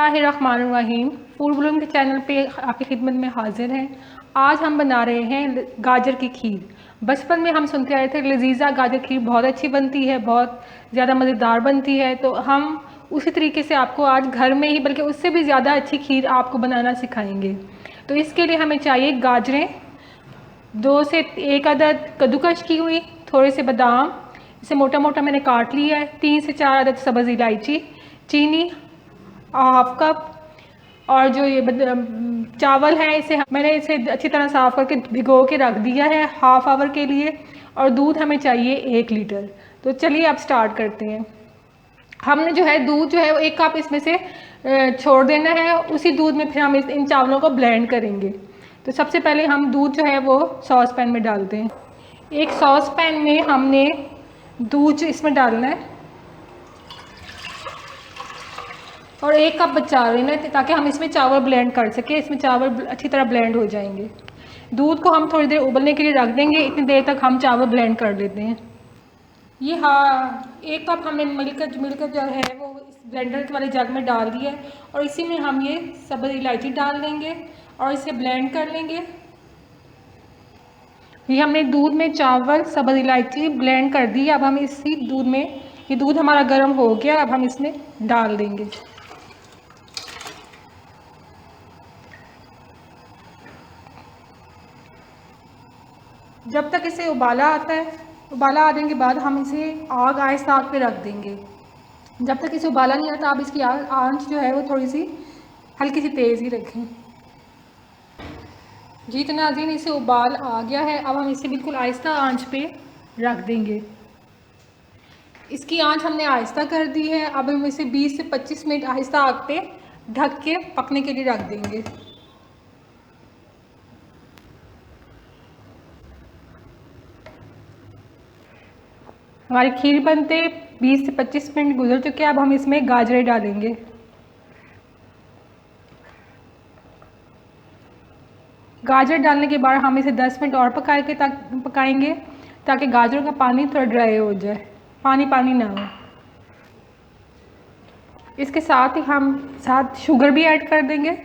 बिस्मिल्लाहिर्रहमानिर्रहीम। Food Bloom के channel पे आपकी खिदमत में हाजिर हैं। आज हम बना रहे हैं गाजर की खीर। बचपन में हम सुनते आए थे लजीज़ा गाजर खीर बहुत अच्छी बनती है, बहुत ज़्यादा मज़ेदार बनती है। तो हम उसी तरीके से आपको आज घर में ही बल्कि उससे भी ज़्यादा अच्छी खीर आपको बनाना सिखाएंगे। तो इसके लिए हमें चाहिए गाजरें, 2 से 1 अदद कद्दूकश की हुई, थोड़े से बादाम, इसे मोटा मोटा मैंने काट लिया है, 3 से 4 अदद सब्ज़ इलायची, चीनी हाफ कप, और जो ये चावल है मैंने इसे अच्छी तरह साफ़ करके भिगो के रख दिया है हाफ आवर के लिए। और दूध हमें चाहिए 1 लीटर। तो चलिए अब स्टार्ट करते हैं। हमने जो है दूध जो है वो 1 कप इसमें से छोड़ देना है। उसी दूध में फिर हम इन चावलों को ब्लेंड करेंगे। तो सबसे पहले हम दूध जो है वो सॉस पैन में डालते हैं। एक सॉस पैन में हमने दूध इसमें डालना है और 1 कप बचा लेना है ताकि हम इसमें चावल ब्लेंड कर सकें। इसमें चावल अच्छी तरह ब्लेंड हो जाएंगे। दूध को हम थोड़ी देर उबलने के लिए रख देंगे। इतनी देर तक हम चावल ब्लेंड कर लेते हैं। ये 1 कप हमने मिलकर जो है वो इस ब्लेंडर वाले जग में डाल दिया है और इसी में हम ये सब्ज़ इलायची डाल देंगे और इसे ब्लेंड कर लेंगे। ये हमने दूध में चावल सब्ज़ इलायची ब्लेंड कर दी। अब हम इसी दूध में, ये दूध हमारा गर्म हो गया, अब हम इसमें डाल देंगे। जब तक इसे उबाला आता है, उबाला आने के बाद हम इसे आहिस्ता आग पे रख देंगे। जब तक इसे उबाला नहीं आता आप इसकी आंच जो है वो थोड़ी सी हल्की सी तेज़ ही रखें। जी तो नाज़रीन, इसे उबाल आ गया है। अब हम इसे बिल्कुल आहिस्ता आंच पे रख देंगे। इसकी आंच हमने आहिस्ता कर दी है। अब हम इसे 20 से 25 मिनट आहिस्ता आग पे ढक के पकने के लिए रख देंगे। हमारी खीर बनते 20 से 25 मिनट गुजर चुके हैं। अब हम इसमें गाजरें डालेंगे। गाजर डालने के बाद हम इसे 10 मिनट और पकाएंगे ताकि गाजरों का पानी थोड़ा ड्राई हो जाए, पानी पानी ना हो। इसके साथ ही हम शुगर भी ऐड कर देंगे।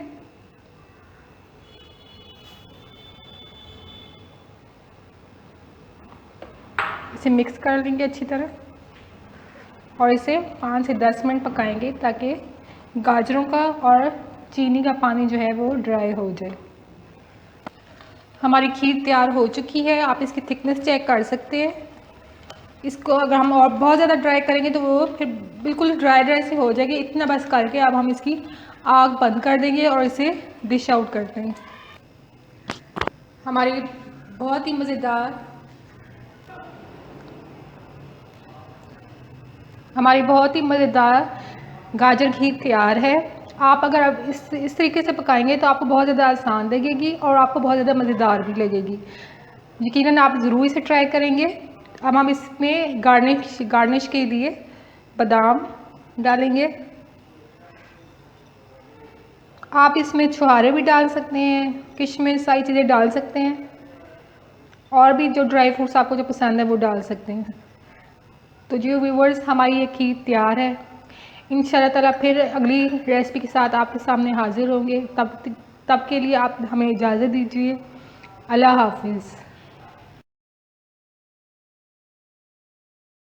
इसे मिक्स कर लेंगे अच्छी तरह और इसे 5 से 10 मिनट पकाएंगे ताकि गाजरों का और चीनी का पानी जो है वो ड्राई हो जाए। हमारी खीर तैयार हो चुकी है। आप इसकी थिकनेस चेक कर सकते हैं। इसको अगर हम और बहुत ज़्यादा ड्राई करेंगे तो वो फिर बिल्कुल ड्राई से हो जाएगी। इतना बस करके अब हम इसकी आग बंद कर देंगे और इसे डिश आउट कर देंगे। हमारी बहुत ही मज़ेदार गाजर खीर तैयार है। आप अगर अब इस तरीके से पकाएंगे तो आपको बहुत ज़्यादा आसान लगेगी और आपको बहुत ज़्यादा मज़ेदार भी लगेगी। यकीनन आप ज़रूर इसे ट्राई करेंगे। अब हम इसमें गार्निश के लिए बादाम डालेंगे। आप इसमें छुहारे भी डाल सकते हैं, किशमिश, सारी चीज़ें डाल सकते हैं और भी जो ड्राई फ्रूट्स आपको जो पसंद है वो डाल सकते हैं। तो जी व्यूवर्स, हमारी ये खीर तैयार है। इंशाल्लाह ताला फिर अगली रेसिपी के साथ आपके सामने हाजिर होंगे। तब के लिए आप हमें इजाज़त दीजिए। अल्लाह हाफिज़।